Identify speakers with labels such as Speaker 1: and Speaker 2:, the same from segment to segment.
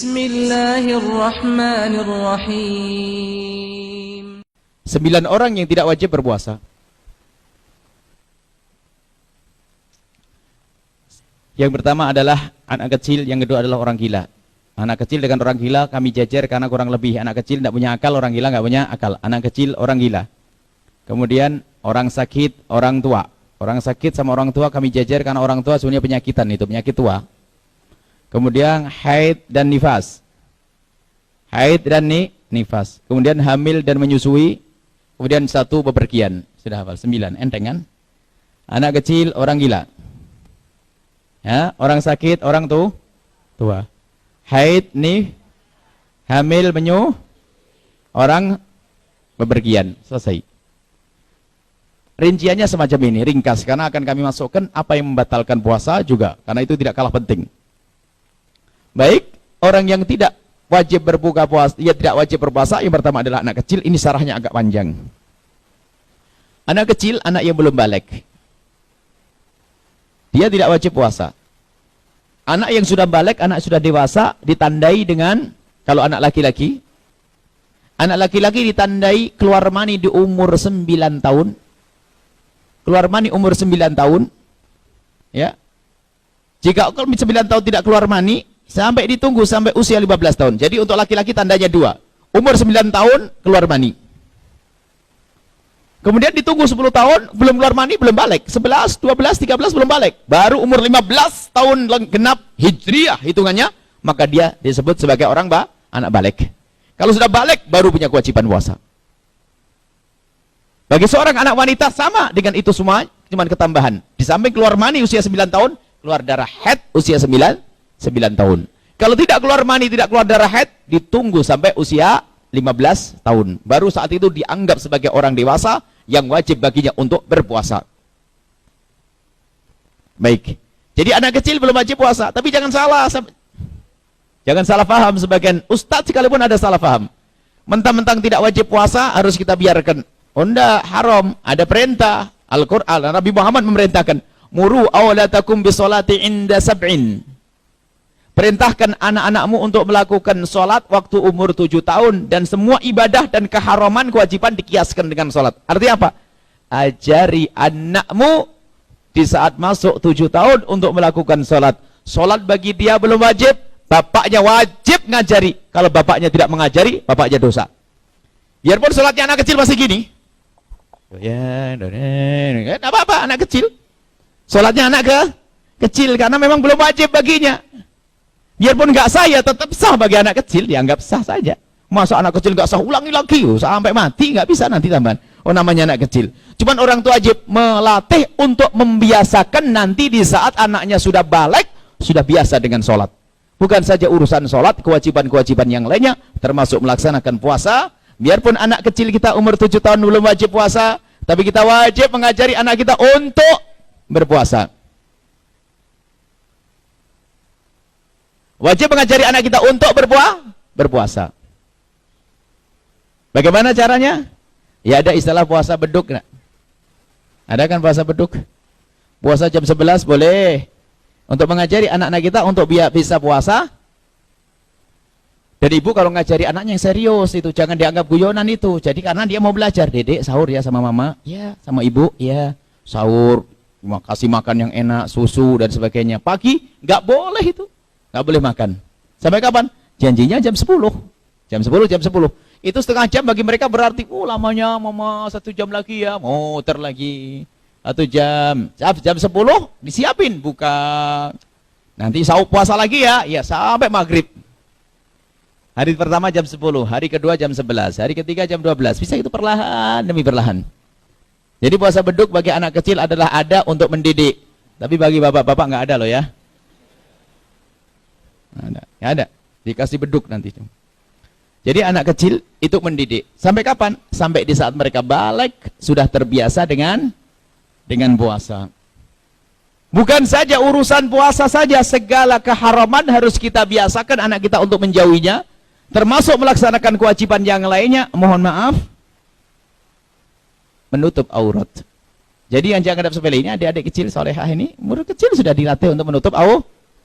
Speaker 1: Bismillahirrahmanirrahim.
Speaker 2: 9 orang yang tidak wajib berpuasa. Yang pertama adalah anak kecil, yang kedua adalah orang gila. Anak kecil dengan orang gila kami jajar karena kurang lebih anak kecil tidak punya akal, orang gila nggak punya akal. Anak kecil, orang gila. Kemudian orang sakit, orang tua. Orang sakit sama orang tua kami jajar karena orang tua sebenarnya penyakitan, itu penyakit tua. Kemudian haid dan nifas. Haid dan nifas. Kemudian hamil dan menyusui. Kemudian 1 bepergian. Sudah hafal 9, enteng kan? Anak kecil, orang gila. Ya, orang sakit, orang tua. Haid, hamil, orang bepergian. Selesai. Rinciannya semacam ini, ringkas, karena akan kami masukkan apa yang membatalkan puasa juga, karena itu tidak kalah penting. Baik, orang yang tidak wajib berbuka puasa, ia tidak wajib berpuasa, yang pertama adalah anak kecil, ini syarahnya agak panjang. Anak kecil, anak yang belum balik. Dia tidak wajib puasa. Anak yang sudah balik, anak sudah dewasa, ditandai dengan, kalau anak laki-laki ditandai keluar mani di umur 9 tahun. Keluar mani umur 9 tahun. Ya. Jika 9 tahun tidak keluar mani, sampai ditunggu sampai usia 15 tahun. Jadi untuk laki-laki tandanya 2. Umur 9 tahun keluar mani. Kemudian ditunggu 10 tahun, belum keluar mani, belum balik. 11, 12, 13 belum balik. Baru umur 15 tahun genap hijriah hitungannya, maka dia disebut sebagai orang anak balik. Kalau sudah balik, baru punya kewajiban puasa. Bagi seorang anak wanita sama dengan itu semua, cuma ketambahan. Di samping keluar mani usia 9 tahun, keluar darah haid usia 9 tahun. Kalau tidak keluar mani, tidak keluar darah haid, ditunggu sampai usia 15 tahun. Baru saat itu dianggap sebagai orang dewasa yang wajib baginya untuk berpuasa. Baik. Jadi anak kecil belum wajib puasa, tapi jangan salah paham sebagian ustadz, sekalipun ada salah paham. Mentang-mentang tidak wajib puasa harus kita biarkan. Oh enggak, haram. Ada perintah Al-Qur'an, Nabi Muhammad memerintahkan, muru awlatakum bisolati inda sab'in. Perintahkan anak-anakmu untuk melakukan sholat waktu umur 7 tahun. Dan semua ibadah dan keharaman kewajiban dikiaskan dengan sholat. Artinya apa? Ajari anakmu di saat masuk 7 tahun untuk melakukan sholat. Sholat bagi dia belum wajib, bapaknya wajib ngajari. Kalau bapaknya tidak mengajari, bapaknya dosa. Biarpun sholatnya anak kecil masih gini. Ya, tidak apa-apa anak kecil. Sholatnya anak kecil karena memang belum wajib baginya. Biarpun nggak sah, ya tetap sah bagi anak kecil, dianggap sah saja. Masa anak kecil nggak sah, ulangi lagi, sampai mati nggak bisa nanti tambahan. Oh namanya anak kecil. Cuman orang tua wajib melatih untuk membiasakan nanti di saat anaknya sudah balik, sudah biasa dengan sholat. Bukan saja urusan sholat, kewajiban-kewajiban yang lainnya, termasuk melaksanakan puasa. Biarpun anak kecil kita umur 7 tahun belum wajib puasa, tapi kita wajib mengajari anak kita untuk berpuasa. Wajib mengajari anak kita untuk berpuasa. Bagaimana caranya? Ya ada istilah puasa beduk. Ada kan puasa beduk? Puasa jam 11 boleh. Untuk mengajari anak-anak kita untuk bisa puasa. Dan ibu kalau ngajari anaknya yang serius itu, jangan dianggap guyonan itu. Jadi karena dia mau belajar, dedek sahur ya sama mama, ya sama ibu, ya sahur, kasih makan yang enak, susu dan sebagainya. Pagi nggak boleh itu, nggak boleh makan. Sampai kapan? Janjinya jam 10. Jam 10. Itu setengah jam bagi mereka berarti, lamanya mama 1 jam lagi ya, muter lagi 1 jam. Jam 10 disiapin buka. Nanti sahur puasa lagi ya sampai maghrib. Hari pertama jam 10, hari kedua jam 11, hari ketiga jam 12. Bisa itu perlahan demi perlahan. Jadi puasa beduk bagi anak kecil adalah ada untuk mendidik. Tapi bagi bapak-bapak nggak ada loh ya. Nggak ada. Dikasih beduk nanti. Jadi anak kecil itu mendidik. Sampai kapan? Sampai di saat mereka balik sudah terbiasa dengan puasa. Bukan saja urusan puasa saja, segala keharaman harus kita biasakan anak kita untuk menjauhinya. Termasuk melaksanakan kewajiban yang lainnya, mohon maaf, menutup aurat. Jadi yang jangan anggap sepele ini, adik-adik kecil solehah ini, umur kecil sudah dilatih untuk menutup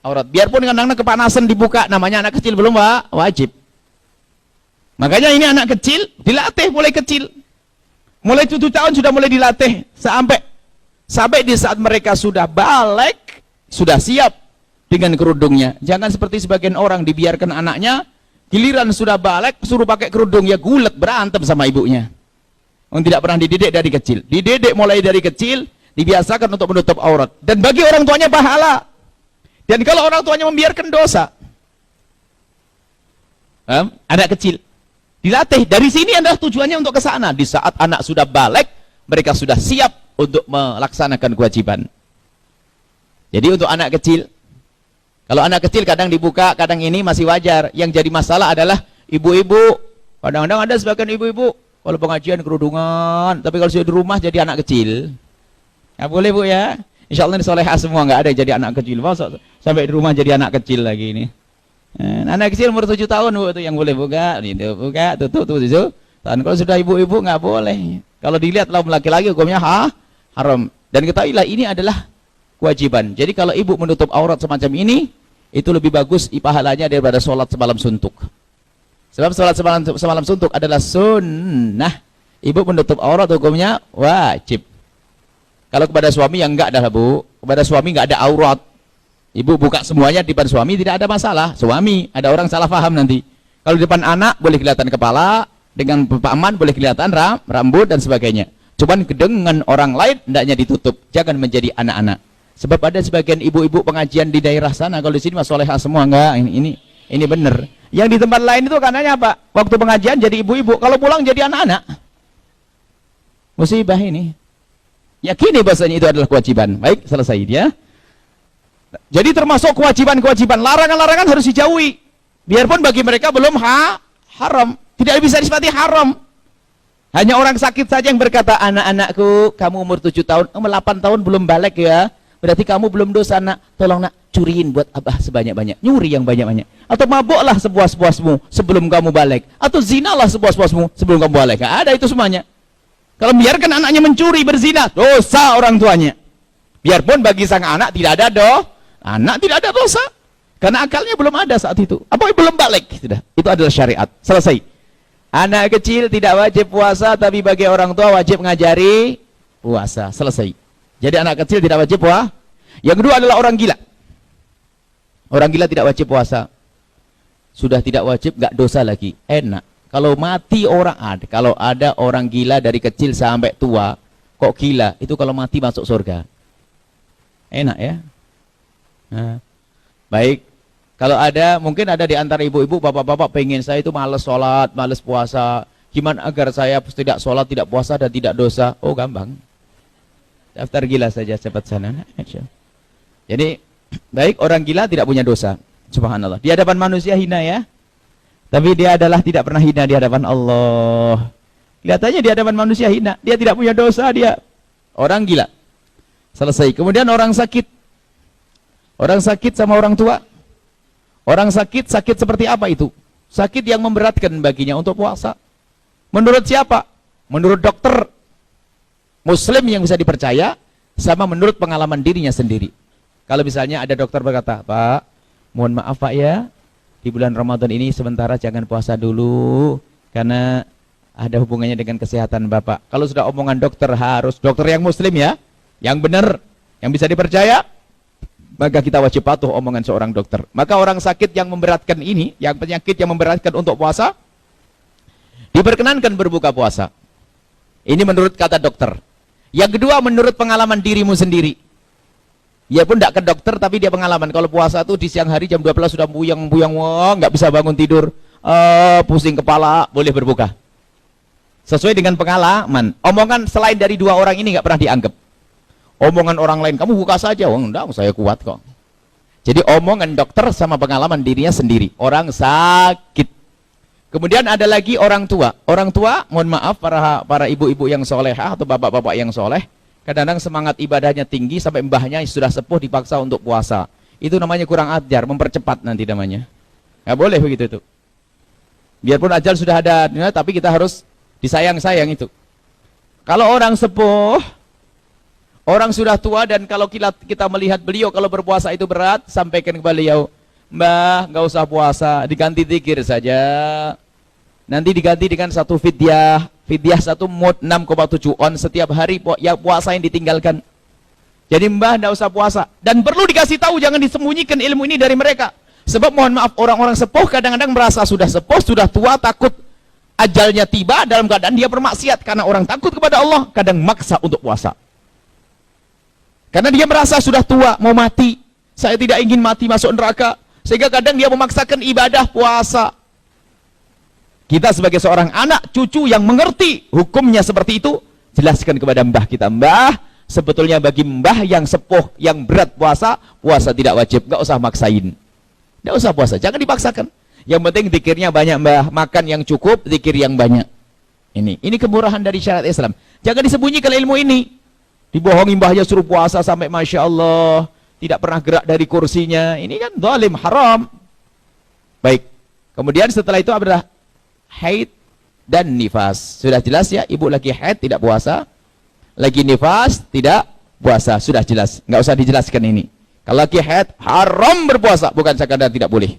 Speaker 2: aurat. Biarpun kadang-kadang kepanasan dibuka, namanya anak kecil belum wajib. Makanya ini anak kecil dilatih mulai kecil. Mulai 7 tahun sudah mulai dilatih sampai di saat mereka sudah balik, sudah siap dengan kerudungnya. Jangan seperti sebagian orang dibiarkan anaknya, giliran sudah balik suruh pakai kerudung, ya gulet berantem sama ibunya. Orang tidak pernah dididik dari kecil. Dididik mulai dari kecil, dibiasakan untuk menutup aurat. Dan bagi orang tuanya pahala. Dan kalau orang tuanya membiarkan dosa, anak kecil dilatih. Dari sini adalah tujuannya untuk ke sana. Di saat anak sudah balik, mereka sudah siap untuk melaksanakan kewajiban. Jadi untuk anak kecil, kalau anak kecil kadang dibuka, kadang ini masih wajar. Yang jadi masalah adalah ibu-ibu. Kadang-kadang ada sebagian ibu-ibu, kalau pengajian kerudungan, tapi kalau sudah di rumah jadi anak kecil. Ya boleh bu ya. Insya Allah ini solehah semua, nggak ada yang jadi anak kecil. Masuk sampai di rumah jadi anak kecil lagi ini. Anak kecil umur 7 tahun bu, itu yang boleh buka, buka, tutup, itu. Dan kalau sudah ibu-ibu nggak boleh. Kalau dilihat laum laki-laki hukumnya haram. Dan ketahuilah ini adalah kewajiban. Jadi kalau ibu menutup aurat semacam ini, itu lebih bagus pahalanya daripada sholat semalam suntuk. Sebab sholat semalam suntuk adalah sunnah. Ibu menutup aurat hukumnya wajib. Kalau kepada suami yang enggak adalah bu, kepada suami enggak ada aurat. Ibu buka semuanya di depan suami tidak ada masalah. Suami, ada orang salah paham nanti. Kalau di depan anak boleh kelihatan kepala, dengan paman boleh kelihatan rambut dan sebagainya. Cuman dengan orang lain hendaknya ditutup, jangan menjadi anak-anak. Sebab ada sebagian ibu-ibu pengajian di daerah sana, kalau di sini mas solehah semua enggak, ini benar. Yang di tempat lain itu katanya apa? Waktu pengajian jadi ibu-ibu, kalau pulang jadi anak-anak. Musibah ini. Yakini bahasanya itu adalah kewajiban. Baik, selesai dia. Jadi termasuk kewajiban-kewajiban, larangan-larangan harus dijauhi. Biarpun bagi mereka belum haram, tidak bisa disifati haram. Hanya orang sakit saja yang berkata, anak-anakku, kamu umur 7 tahun, 8 tahun belum balik ya. Berarti kamu belum dosa nak. Tolong nak, curiin buat abah sebanyak-banyak. Nyuri yang banyak-banyak. Atau mabuklah sepuas-puasmu sebelum kamu balik. Atau zinalah sepuas-puasmu sebelum kamu balik. Nggak ada itu semuanya. Kalau biarkan anaknya mencuri, berzina, dosa orang tuanya. Biarpun bagi sang anak tidak ada anak tidak ada dosa. Karena akalnya belum ada saat itu. Apa belum balik? Sudah. Itu adalah syariat. Selesai. Anak kecil tidak wajib puasa, tapi bagi orang tua wajib ngajari puasa. Selesai. Jadi anak kecil tidak wajib puasa. Yang kedua adalah orang gila. Orang gila tidak wajib puasa. Sudah tidak wajib, nggak dosa lagi. Enak. Kalau mati orang kalau ada orang gila dari kecil sampai tua, kok gila? Itu kalau mati masuk surga. Enak ya. Nah, baik. Kalau ada, mungkin ada di antara ibu-ibu, bapak-bapak pengen saya itu malas sholat, malas puasa. Gimana agar saya tidak sholat, tidak puasa, dan tidak dosa? Oh gampang. Daftar gila saja cepat sana. Jadi, baik, orang gila tidak punya dosa. Subhanallah. Di hadapan manusia hina ya. Tapi dia adalah tidak pernah hina di hadapan Allah. Kelihatannya di hadapan manusia hina. Dia tidak punya dosa, dia orang gila. Selesai. Kemudian orang sakit. Orang sakit sama orang tua. Orang sakit seperti apa itu? Sakit yang memberatkan baginya untuk puasa. Menurut siapa? Menurut dokter Muslim yang bisa dipercaya, sama menurut pengalaman dirinya sendiri. Kalau misalnya ada dokter berkata, Pak, mohon maaf Pak ya, di bulan Ramadan ini sementara jangan puasa dulu, karena ada hubungannya dengan kesehatan Bapak. Kalau sudah omongan dokter, harus dokter yang Muslim ya, yang benar, yang bisa dipercaya, maka kita wajib patuh omongan seorang dokter. Maka orang sakit yang memberatkan ini, yang penyakit yang memberatkan untuk puasa, diperkenankan berbuka puasa. Ini menurut kata dokter. Yang kedua menurut pengalaman dirimu sendiri. Dia pun tidak ke dokter, tapi dia pengalaman. Kalau puasa tuh di siang hari jam 12 sudah buyang-buyang, wah nggak bisa bangun tidur, pusing kepala, boleh berbuka. Sesuai dengan pengalaman. Omongan selain dari dua orang ini nggak pernah dianggap. Omongan orang lain, kamu buka saja, wah enggak, saya kuat kok. Jadi omongan dokter sama pengalaman dirinya sendiri. Orang sakit. Kemudian ada lagi orang tua. Orang tua, mohon maaf para ibu-ibu yang solehah atau bapak-bapak yang soleh, kadang-kadang semangat ibadahnya tinggi sampai mbahnya sudah sepuh dipaksa untuk puasa. Itu namanya kurang ajar, mempercepat nanti namanya. Nggak boleh begitu tuh. Biarpun ajal sudah ada, tapi kita harus disayang-sayang itu. Kalau orang sepuh, Orang sudah tua dan kalau kita melihat beliau kalau berpuasa itu berat, sampaikan ke beliau, Mbah, nggak usah puasa, diganti zikir saja. Nanti diganti dengan satu fidyah. Fidyah satu mud 6,7 on setiap hari ya puasa yang ditinggalkan. Jadi Mbah nggak usah puasa. Dan perlu dikasih tahu, jangan disembunyikan ilmu ini dari mereka. Sebab mohon maaf, orang-orang sepuh kadang-kadang merasa sudah sepuh, sudah tua, takut ajalnya tiba dalam keadaan dia bermaksiat. Karena orang takut kepada Allah, kadang maksa untuk puasa. Karena dia merasa sudah tua, mau mati. Saya tidak ingin mati masuk neraka. Sehingga kadang dia memaksakan ibadah puasa. Kita sebagai seorang anak, cucu yang mengerti hukumnya seperti itu, jelaskan kepada mbah kita, Mbah, sebetulnya bagi mbah yang sepuh, yang berat puasa, puasa tidak wajib, gak usah maksain. Gak usah puasa, jangan dipaksakan. Yang penting zikirnya banyak mbah, makan yang cukup, zikir yang banyak. Ini kemurahan dari syariat Islam. Jangan disembunyikan ilmu ini. Dibohongi mbahnya suruh puasa sampai Masya Allah, tidak pernah gerak dari kursinya. Ini kan zalim, haram. Baik. Kemudian setelah itu adalah haid dan nifas. Sudah jelas ya, ibu lagi haid tidak puasa, lagi nifas tidak puasa. Sudah jelas, nggak usah dijelaskan ini. Kalau lagi haid haram berpuasa, bukan sekadar tidak boleh.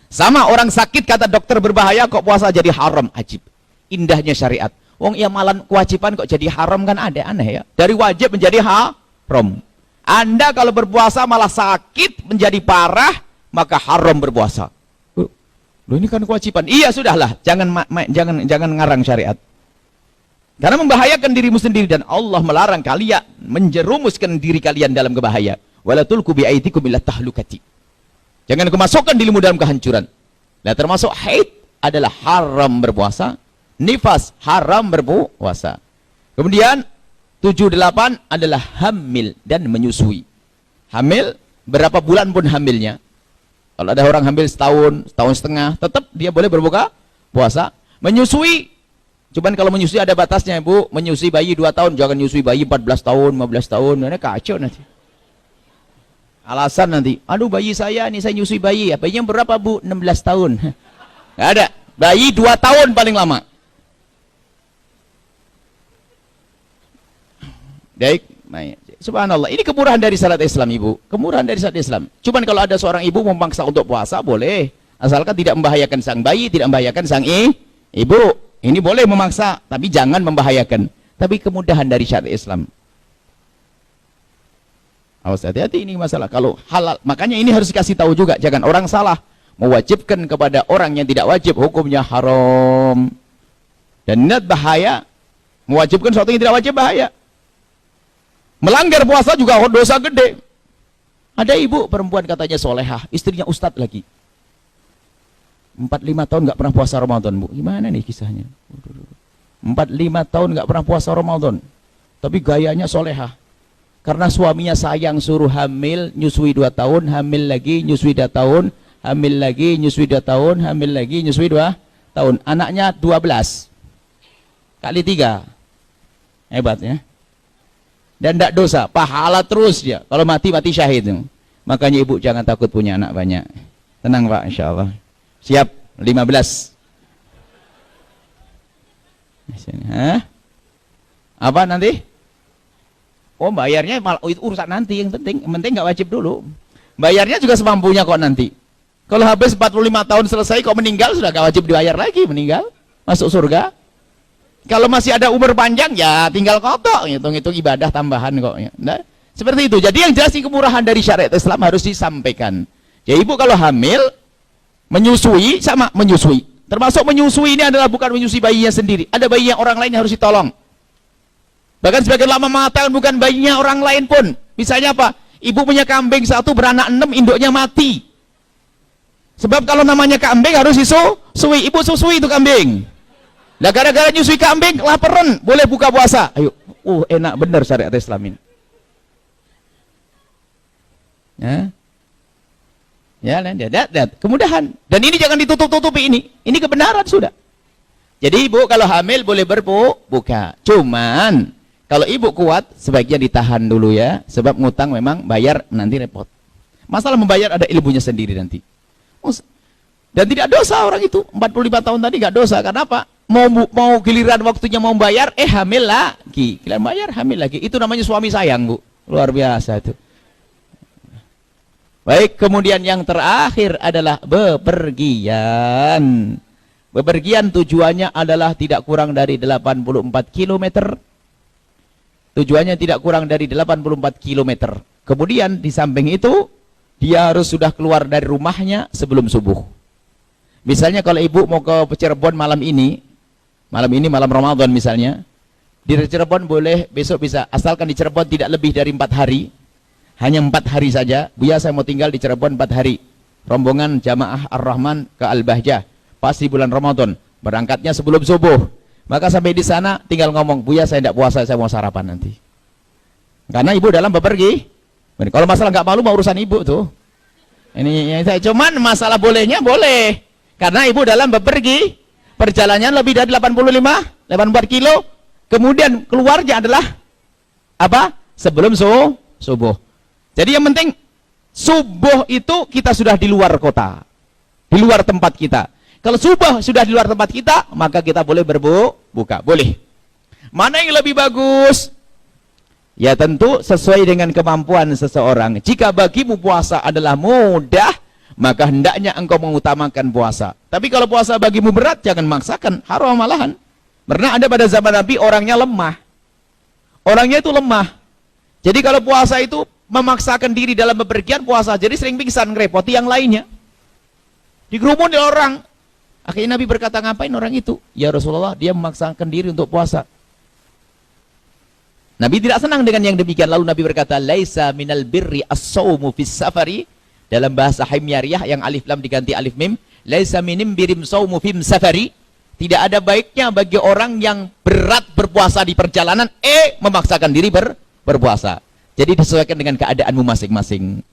Speaker 2: Sama orang sakit kata dokter berbahaya kok puasa jadi haram, ajib. Indahnya syariat. Wong ia malan kewajiban kok jadi haram, kan ada aneh ya. Dari wajib menjadi haram. Anda kalau berpuasa malah sakit menjadi parah, maka haram berpuasa. Loh ini kan kewajiban. Iya sudahlah, jangan ngarang syariat. Karena membahayakan dirimu sendiri dan Allah melarang kalian menjerumuskan diri kalian dalam kebahaya. Wala tulqu bi'aidikum ila tahlukati. Jangan kemasukkan dirimu dalam kehancuran. Nah, termasuk haid adalah haram berpuasa, nifas haram berpuasa. Kemudian 78 adalah hamil dan menyusui. Hamil berapa bulan pun hamilnya. Kalau ada orang hamil setahun, setahun setengah, tetap dia boleh berbuka puasa. Menyusui, cuman kalau menyusui ada batasnya, Bu. Menyusui bayi 2 tahun, jangan menyusui bayi 14 tahun, 15 tahun. Ini kacau nanti. Alasan nanti, aduh bayi saya nih, saya nyusui bayi. Ya, bayinya berapa, Bu? 16 tahun. Nggak ada. Bayi 2 tahun paling lama. Baik, subhanallah, ini kemurahan dari syariat Islam, Ibu. Kemurahan dari syariat Islam. Cuman kalau ada seorang ibu memaksa untuk puasa, boleh. Asalkan tidak membahayakan sang bayi, tidak membahayakan sang ibu. Ini boleh memaksa, tapi jangan membahayakan. Tapi kemudahan dari syariat Islam. Awas, hati-hati ini masalah. Kalau halal, makanya ini harus dikasih tahu juga. Jangan orang salah mewajibkan kepada orang yang tidak wajib, hukumnya haram. Dan ini bahaya. Mewajibkan sesuatu yang tidak wajib, bahaya. Melanggar puasa juga dosa gede. Ada ibu perempuan katanya solehah, istrinya ustadz lagi. 4-5 tahun nggak pernah puasa Ramadan, Bu. Gimana nih kisahnya? 4-5 tahun nggak pernah puasa Ramadan, tapi gayanya solehah. Karena suaminya sayang, suruh hamil, nyusui 2 tahun, hamil lagi, nyusui 2 tahun, hamil lagi, nyusui 2 tahun, hamil lagi, nyusui 2 tahun. Anaknya 12 kali 3. Hebat ya. Dan tidak dosa, pahala terus dia. Kalau mati, mati syahid. Makanya ibu jangan takut punya anak banyak. Tenang Pak, insya Allah. Siap, 15. Hah? Apa nanti? Oh bayarnya malah itu urusan nanti, yang penting nggak wajib dulu. Bayarnya juga semampunya kok nanti. Kalau habis 45 tahun selesai kok meninggal, sudah nggak wajib dibayar lagi, meninggal. Masuk surga. Kalau masih ada umur panjang, ya tinggal kodok, hitung-hitung ibadah tambahan kok. Nah, seperti itu. Jadi yang jelas kemurahan dari syariat Islam harus disampaikan. Ya ibu kalau hamil, menyusui sama menyusui. Termasuk menyusui ini adalah bukan menyusui bayinya sendiri. Ada bayi yang orang lain yang harus ditolong. Bahkan sebagian ulama mengatakan bukan bayinya orang lain pun. Misalnya apa? Ibu punya kambing 1 beranak 6, induknya mati. Sebab kalau namanya kambing harus disusui. Ibu susui itu kambing. Nah gara-gara nyusui kambing, laparan, boleh buka puasa. Ayo, enak bener syariat Islam ini. Ya, kemudahan. Dan ini jangan ditutup-tutupi ini. Ini kebenaran sudah. Jadi ibu kalau hamil boleh berbuka. Cuman kalau ibu kuat, sebaiknya ditahan dulu ya. Sebab ngutang memang bayar nanti repot. Masalah membayar ada ilmunya sendiri nanti. Dan tidak dosa orang itu. 45 tahun tadi nggak dosa. Karena apa? mau giliran waktunya mau bayar, hamil lagi. Giliran bayar, hamil lagi. Itu namanya suami sayang, Bu. Luar biasa itu. Baik, kemudian yang terakhir adalah bepergian. Bepergian tujuannya adalah tidak kurang dari 84 km. Tujuannya tidak kurang dari 84 km. Kemudian di samping itu, dia harus sudah keluar dari rumahnya sebelum subuh. Misalnya kalau ibu mau ke Cirebon malam malam Ramadan misalnya, di Cirebon boleh, besok bisa, asalkan di Cirebon tidak lebih dari 4 hari. Hanya 4 hari saja. Buya, saya mau tinggal di Cirebon 4 hari. Rombongan Jamaah Ar-Rahman ke Al-Bahjah. Pasti bulan Ramadan. Berangkatnya sebelum subuh. Maka sampai di sana tinggal ngomong, Buya saya tidak puasa, saya mau sarapan nanti. Karena ibu dalam bepergi. Kalau masalah nggak malu, mau urusan ibu tuh. Ini yang saya, cuman masalah bolehnya boleh. Karena ibu dalam bepergi. Perjalanannya lebih dari 84 kilo. Kemudian keluarnya adalah apa? Sebelum subuh. Jadi yang penting subuh itu kita sudah di luar kota, di luar tempat kita. Kalau subuh sudah di luar tempat kita, maka kita boleh berbuka, boleh. Mana yang lebih bagus? Ya tentu sesuai dengan kemampuan seseorang. Jika bagimu puasa adalah mudah, maka hendaknya engkau mengutamakan puasa. Tapi kalau puasa bagimu berat, jangan maksakan, haram malahan. Pernah ada pada zaman Nabi orangnya lemah. Orangnya itu lemah. Jadi kalau puasa itu memaksakan diri dalam bepergian puasa, jadi sering pingsan, ngerepoti yang lainnya. Dikerumuni orang. Akhirnya Nabi berkata, ngapain orang itu? Ya Rasulullah, dia memaksakan diri untuk puasa. Nabi tidak senang dengan yang demikian. Lalu Nabi berkata, laisa minal birri as-sawmu fis safari. Dalam bahasa Himyariyah yang alif lam diganti alif mim, laisa minim birim sawmu fim safari. Tidak ada baiknya bagi orang yang berat berpuasa di perjalanan, memaksakan diri berpuasa. Jadi disesuaikan dengan keadaanmu masing-masing.